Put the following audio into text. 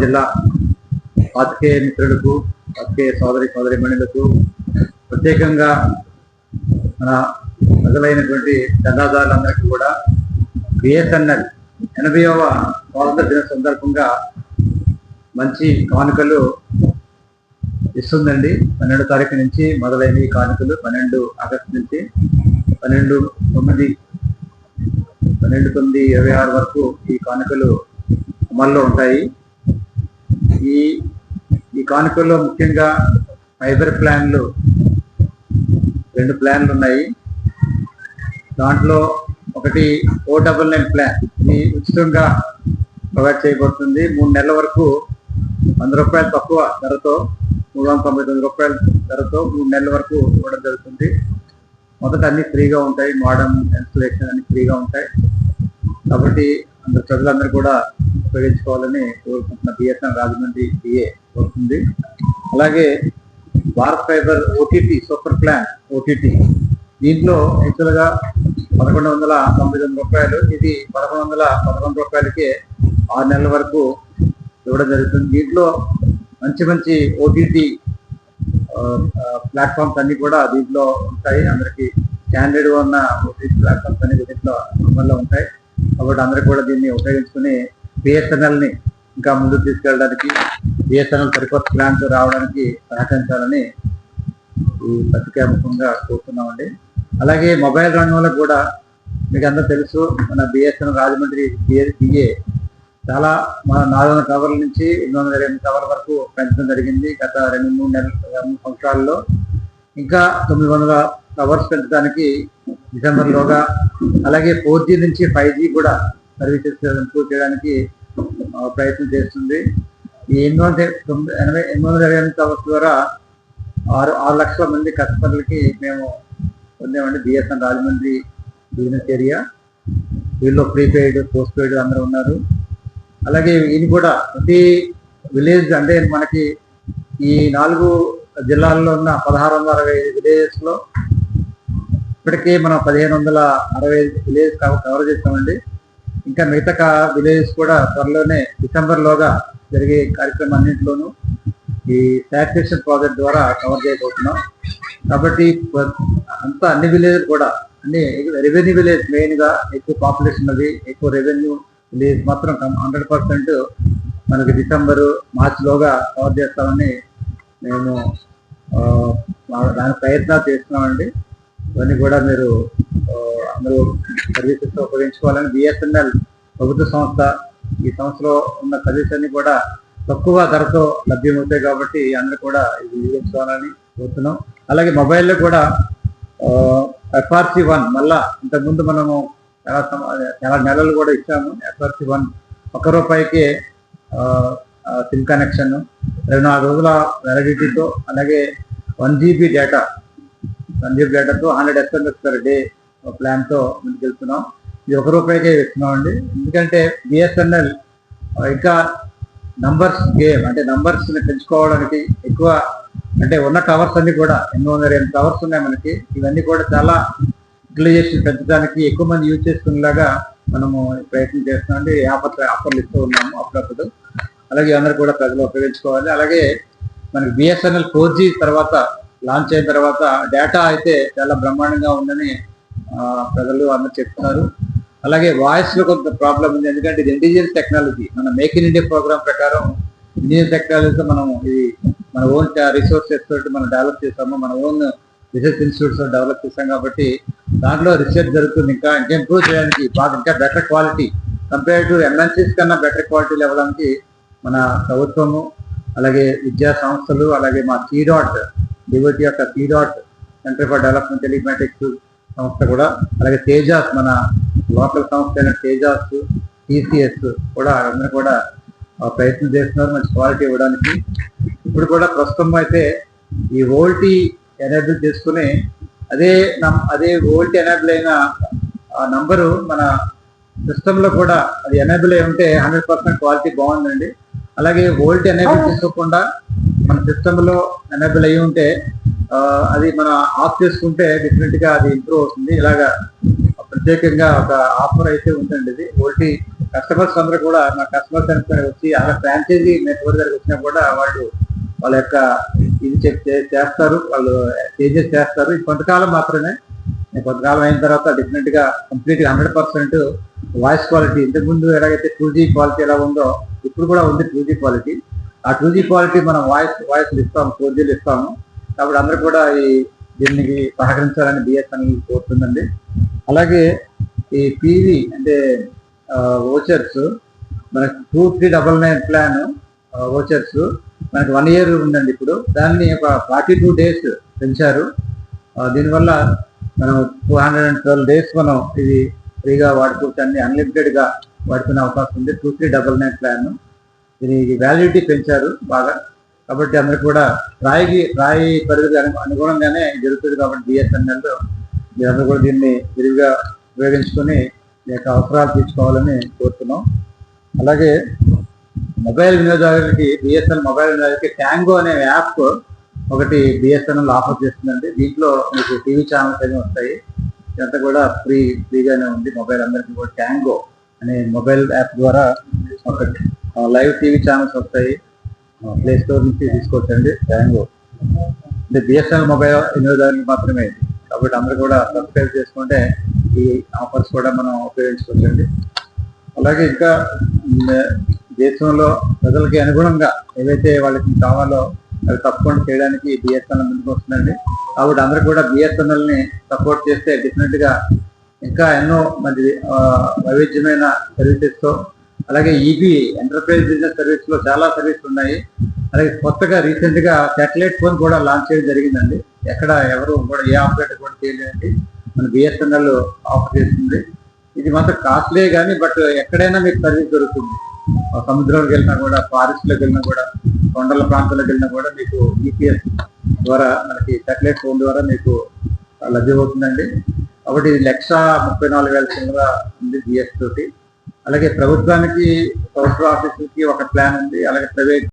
జిల్లా పాత్రికేయ మిత్రులకు, పాత్రికేయ సోదరిమణులకు, ప్రత్యేకంగా మన ప్రజలైనటువంటి చందాదారులందరికీ కూడా బిఎస్ఎన్ఎల్ 80వ స్వాతంత్ర దిన సందర్భంగా మంచి కానుకలు ఇస్తుందండి. 12 తారీఖు నుంచి మొదలైన ఈ కానుకలు 12 ఆగస్టు నుంచి 12/9/26 వరకు ఈ కానుకలు అమల్లో ఉంటాయి. ఈ కానుకల్లో ముఖ్యంగా ఫైబర్ ప్లాన్లు 2 ప్లాన్లు ఉన్నాయి. దాంట్లో ఒకటి 499 ప్లాన్, ఇది ఉచితంగా ప్రొవైడ్ చేయబడుతుంది. 3 నెలల వరకు 100 రూపాయలు తక్కువ ధరతో 399 రూపాయల ధరతో 3 నెలల వరకు ఇవ్వడం జరుగుతుంది. మొదట అన్ని ఫ్రీగా ఉంటాయి, మోడర్న్ ఇన్స్టలేషన్ అన్ని ఫ్రీగా ఉంటాయి. కాబట్టి ప్రజలందరూ కూడా ఉపయోగించుకోవాలని కోరుకుంటున్న బిఎస్ఎన్ రాజమండ్రి పిఏ కోరుతుంది. అలాగే Bharat fibre OTT super plan OTT, దీంట్లో యాక్చువల్గా 1199 రూపాయలు, ఇది 1111 రూపాయలకే 6 నెలల వరకు ఇవ్వడం జరుగుతుంది. దీంట్లో మంచి ఓటీటీ ప్లాట్ఫామ్స్ అన్ని కూడా దీంట్లో ఉంటాయి. అందరికి స్టాండర్డ్ ఉన్న ఓటీటీ ప్లాట్ఫామ్స్ అన్ని దీంట్లో అమల్లో ఉంటాయి. కాబట్టి అందరూ కూడా దీన్ని ఉపయోగించుకుని బిఎస్ఎన్ఎల్ని ఇంకా ముందుకు తీసుకెళ్ళడానికి, బిఎస్ఎన్ఎల్ సరికొత్త ప్లాన్స్ రావడానికి సహకరించాలని ఈ పత్రికాముఖంగా కోరుతున్నామండి. అలాగే మొబైల్ రంగంలో కూడా మీకు అందరూ తెలుసు, మన బిఎస్ఎన్ఎల్ రాజమండ్రి బిఏ చాలా మన 400 టవర్ల నుంచి 820 టవర్ల వరకు పెంచడం జరిగింది గత 2-3 సంవత్సరాల్లో. ఇంకా 900 టవర్స్ పెంచడానికి డిసెంబర్లోగా, అలాగే 4G నుంచి 5G కూడా సర్వీసెస్ ఇంప్రూవ్ చేయడానికి ప్రయత్నం చేస్తుంది. ఈ 820 టవర్స్ ద్వారా 6 లక్షల మంది కస్టమర్లకి మేము పొందామండి. బిఎస్ఎన్ రాజమండ్రి బిజినెస్ ఏరియా, వీళ్ళు ప్రీపెయిడ్, పోస్ట్ పెయిడ్ అందరూ ఉన్నారు. అలాగే ఇది కూడా ప్రతి విలేజ్, అంటే మనకి ఈ 4 జిల్లాల్లో ఉన్న 1660 విలేజెస్లో ఇప్పటికే మనం 1560 విలేజ్ కవర్ చేస్తామండి. ఇంకా మిగతా విలేజెస్ కూడా త్వరలోనే డిసెంబర్లోగా జరిగే కార్యక్రమం అన్నింటిలోనూ ఈ శానిటేషన్ ప్రాజెక్ట్ ద్వారా కవర్ చేయబోతున్నాం. కాబట్టి అంతా అన్ని విలేజ్ కూడా, అన్ని రెవెన్యూ విలేజ్ మెయిన్గా ఎక్కువ పాపులేషన్ అది, ఎక్కువ రెవెన్యూ విలేజ్ మాత్రం 100% మనకి డిసెంబరు మార్చిలోగా కవర్ చేస్తామని మేము దాని ప్రయత్నాలు చేస్తున్నామండి. ఇవన్నీ కూడా మీరు అందరూ సర్వీసెస్ ఉపయోగించుకోవాలని, బిఎస్ఎన్ఎల్ ప్రభుత్వ సంస్థ, ఈ సంస్థలో ఉన్న సర్వీస్ అన్ని కూడా తక్కువ ధరతో లభ్యమవుతాయి. కాబట్టి అందరూ కూడా ఇది వినియోగించుకోవాలని కోరుతున్నాం. అలాగే మొబైల్లో కూడా FRC1 మళ్ళా ఇంతకుముందు మనము చాలా నెలలు కూడా ఇచ్చాము. FRC1 ₹1 సిమ్ కనెక్షన్, 24 రోజుల వ్యాలిడిటీతో, అలాగే 1 GB డేటాతో 100 SMS per డే ప్లాన్తో ముందుకు వెళ్తున్నాం. ఇది ₹1 ఇస్తున్నాం అండి. ఎందుకంటే బిఎస్ఎన్ఎల్ ఇంకా నంబర్స్ గేమ్, అంటే నంబర్స్ని పెంచుకోవడానికి ఎక్కువ, అంటే ఉన్న టవర్స్ అన్ని కూడా 808 టవర్స్ ఉన్నాయి మనకి. ఇవన్నీ కూడా చాలా యూటిలైజేషన్ పెంచడానికి, ఎక్కువ మంది యూజ్ చేసుకునేలాగా మనము ప్రయత్నం చేస్తున్నాం అండి. ఆఫర్లు ఇస్తూ ఉన్నాము అప్పుడప్పుడు. అలాగే అందరూ కూడా ప్రజలు ఉపయోగించుకోవాలి. అలాగే మనకి బిఎస్ఎన్ఎల్ 4G తర్వాత లాంచ్ అయిన తర్వాత డేటా అయితే చాలా బ్రహ్మాండంగా ఉందని ప్రజలు అందరూ చెప్తున్నారు. అలాగే వాయిస్లో కొంత ప్రాబ్లం ఉంది, ఎందుకంటే ఇది ఇండిజినస్ టెక్నాలజీ. మన మేక్ ఇన్ ఇండియా ప్రోగ్రామ్ ప్రకారం ఇండిజినస్ టెక్నాలజీతో మనం ఇది మన ఓన్ రిసోర్సెస్ తోటి మనం డెవలప్ చేస్తాము, మన ఓన్ రీసెర్చ్ ఇన్స్టిట్యూట్స్ డెవలప్ చేస్తాం. కాబట్టి దాంట్లో రీసెర్చ్ జరుగుతుంది. ఇంకా ఇంప్రూవ్ చేయడానికి, ఇంకా better quality compare to MNCs కన్నా బెటర్ క్వాలిటీ ఇవ్వడానికి మన ప్రభుత్వము, అలాగే విద్యా సంస్థలు, అలాగే మా CDOT డివోటీ యొక్క CDOT centre for development telematics సంస్థ కూడా, అలాగే తేజాస్ మన లోకల్ సంస్థ అయిన తేజాస్, TCS కూడా అందరూ కూడా ప్రయత్నం చేస్తున్నారు మంచి క్వాలిటీ ఇవ్వడానికి. ఇప్పుడు కూడా ప్రస్తుతం అయితే ఈ ఓల్టీ ఎనేబుల్ చేసుకుని, అదే ఓల్టీ ఎనేబుల్ అయిన నంబరు మన సిస్టంలో కూడా అది ఎనేబుల్ అయి ఉంటే 100% క్వాలిటీ బాగుందండి. అలాగే వోల్ట్ ఎనేబుల్ చేసుకోకుండా మన సిస్టమ్ లో ఎనేబుల్ అయ్యి ఉంటే అది మన ఆఫ్ చేసుకుంటే డిఫరెంట్ గా అది ఇంప్రూవ్ అవుతుంది. ఇలాగా ప్రత్యేకంగా ఒక ఆఫర్ అయితే ఉందండి. ఇది వోల్టీ కస్టమర్స్ అందరూ కూడా మా కస్టమర్ సెంటర్ వచ్చి అలా ఫ్రాంచైజీ నెట్వర్క్ దగ్గర వచ్చినా కూడా వాళ్ళ యొక్క ఇది చేస్తారు, వాళ్ళు చేంజెస్ చేస్తారు. ఇది కొంతకాలం మాత్రమే. కొంతకాలం అయిన తర్వాత డిఫరెంట్ గా కంప్లీట్ గా 100% వాయిస్ క్వాలిటీ, ఇంతకుముందు ఎలాగైతే 2G క్వాలిటీ ఎలా ఉందో ఇప్పుడు కూడా ఉంది 2G క్వాలిటీ. ఆ 2G క్వాలిటీ మనం వాయిస్ ఇస్తాము, 4Gలు ఇస్తాము. కాబట్టి అందరూ కూడా దీనికి సహకరించాలని బిఎస్ఎన్ఎల్ కోరుతుందండి. అలాగే ఈ పీవీ అంటే ఓచర్స్ మనకి 2399 ప్లాన్ ఓచర్స్ మనకి 1 year ఉందండి. ఇప్పుడు దాన్ని ఒక 42 days పెంచారు. దీనివల్ల మనం 212 days మనం ఇది ఫ్రీగా వాడుకోవచ్చు, అన్ని అన్లిమిటెడ్ గా వాడుకునే అవకాశం ఉంది. 2399 ప్లాన్ దీని వ్యాలిడిటీ పెంచారు బాగా. కాబట్టి అందరూ కూడా రాయి పరిధికి అనుగుణంగానే జరుగుతుంది. కాబట్టి బిఎస్ఎన్ఎల్ మీరందరూ కూడా దీన్ని విరివిగా ఉపయోగించుకొని మీ యొక్క అవసరాలు తీర్చుకోవాలని కోరుతున్నాం. అలాగే మొబైల్ వినియోగదారులకి బిఎస్ఎన్ఎల్ మొబైల్ వినియోగదారులకి ట్యాంగో అనే యాప్ ఒకటి బిఎస్ఎన్ఎల్ ఆఫర్ చేస్తుందండి. దీంట్లో మీకు టీవీ ఛానల్స్ అన్నీ వస్తాయి. ఇదంతా కూడా ఫ్రీగానే ఉంది. మొబైల్ అందరికీ కూడా ట్యాంగో అనే మొబైల్ యాప్ ద్వారా ఒక లైవ్ టీవీ ఛానల్స్ వస్తాయి. ప్లే స్టోర్ నుంచి తీసుకోవచ్చండి. ట్యాంగో అంటే బిఎస్ఎన్ఎల్ మొబైల్ వినియోగదారులకు మాత్రమే. కాబట్టి అందరూ కూడా సబ్స్క్రైబ్ చేసుకుంటే ఈ ఆఫర్స్ కూడా మనం ఉపయోగించుకోవచ్చండి. అలాగే ఇంకా దేశంలో ప్రజలకి అనుగుణంగా ఏవైతే వాళ్ళకి కావాలో అవి తప్పకుండా చేయడానికి బిఎస్ఎన్ఎల్ ముందుకు వస్తుందండి. కాబట్టి అందరూ కూడా బిఎస్ఎన్ఎల్ ని సపోర్ట్ చేస్తే డెఫినెట్ గా ఇంకా ఎన్నో మంచి వైవిధ్యమైన సర్వీసెస్ తో, అలాగే ఈబీ ఎంటర్ప్రైజ్ బిజినెస్ సర్వీస్ లో చాలా సర్వీస్ ఉన్నాయి. అలాగే కొత్తగా రీసెంట్ గా శాటిలైట్ ఫోన్ కూడా లాంచ్ చేయడం జరిగిందండి. ఎక్కడ ఎవరు కూడా ఏ ఆపరేటర్ కూడా చేయలేదండి, మన బిఎస్ఎన్ఎల్ ఆఫర్ చేస్తుంది. ఇది మాత్రం కాస్ట్లీ కానీ బట్ ఎక్కడైనా మీకు సర్వీస్ దొరుకుతుంది. సముద్రంలోకి వెళ్ళినా కూడా, ఫారెస్ట్ లోకి వెళ్ళినా కూడా, కొండల ప్రాంతాలకు వెళ్ళినా కూడా మీకు GPS ద్వారా మనకి శాటిలైట్ ఫోన్ ద్వారా మీకు లభ్యమవుతుందండి. కాబట్టి ఇది 1,34,000 చిల్లర ఉంది బిఎస్ తోటి. అలాగే ప్రభుత్వ ఆఫీసులకి ఒక ప్లాన్ ఉంది. అలాగే ప్రైవేట్